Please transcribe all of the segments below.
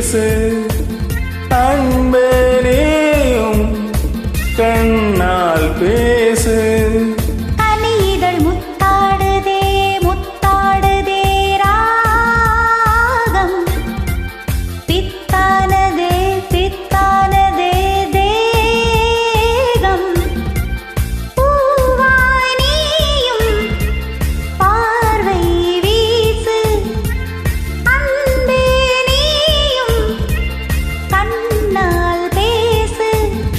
வீசு அன்பே நீயும் கண்ணால் பேசு கனியிதழ் முத்தாடுதே முத்தாடுதே ராகம் பித்தானதே பித்தானதே தேகம் பூவாய் நீயும் பார்வை வீசு அன்பே நீயும் கண்ணால் பேசு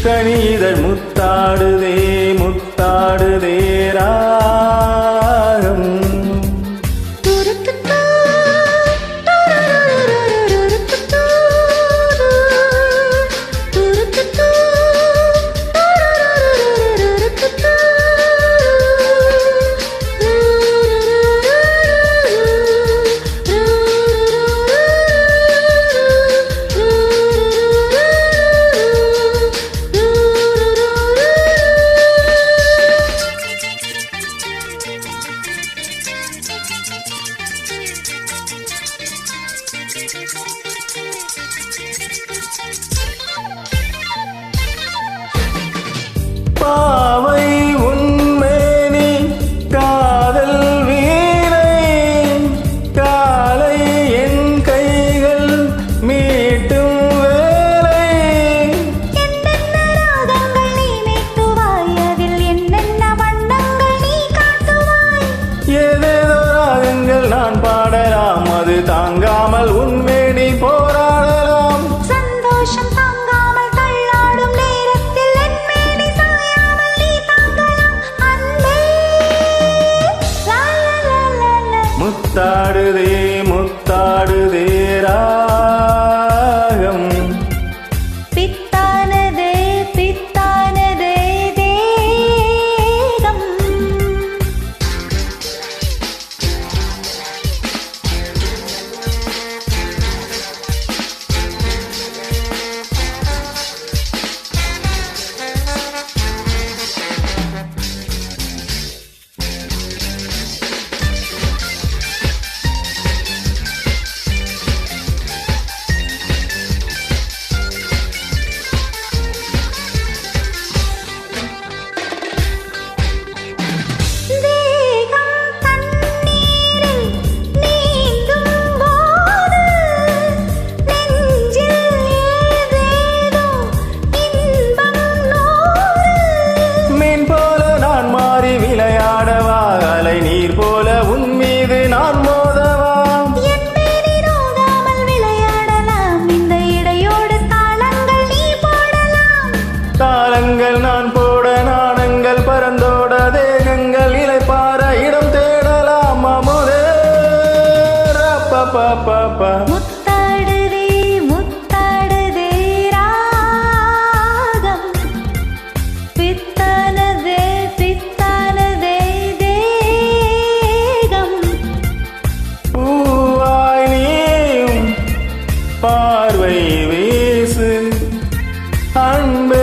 கனிதழ் முத்தாடுதே முத்தாடுதே ராகம் துருத்துத்தூ, துருத்துத்தூ, பாவை உன்மேனி காதல் வீணை காலை என் கைகள் மீட்டும் வேலை என்னென்ன ராகங்கள் நீ மீட்டுவாய் அதில் என்னென்ன வண்ணங்கள் நீ காட்டுவாய் ஏதேதோ ராகங்கள் நான் பாடலாம் அது தாங்காமல் உன்மேனி போராடலாம் சந்தோஷம் தாங்காமல் தள்ளாடும் நேரத்தில் என் மேனி சாயாமல் நீ தாங்கலாம் அன்பே லா லா லா லா லா முத்தாடுதே முத்தாடுதே ராகம் பித்தானதே பித்தானதே தேகம் தேகம் தண்ணீரில் நீந்தும் போது நெஞ்சில் ஏதேதோ இன்பம் நூறு மீன் போல நான் மாறி விளையாடவா அலை நீர் போல உன் மீது நான் மோதவா என் மேனி நோகாமல் விளையாடலாம் இந்த இடையோடு தாளங்கள் நீ போடலாம் தாளங்கள் நான் போட நாணங்கள் பறந்தோட தேகங்கள் இலைப்பார இடம் தேடலாம் அமுதே ரப்பப்பப்பப்ப. முத்தாடுதே முத்தாடுதே ராகம் பித்தானதே பித்தானதே தேகம் பூவாய் நீயும் பார்வை வீசு அன்பே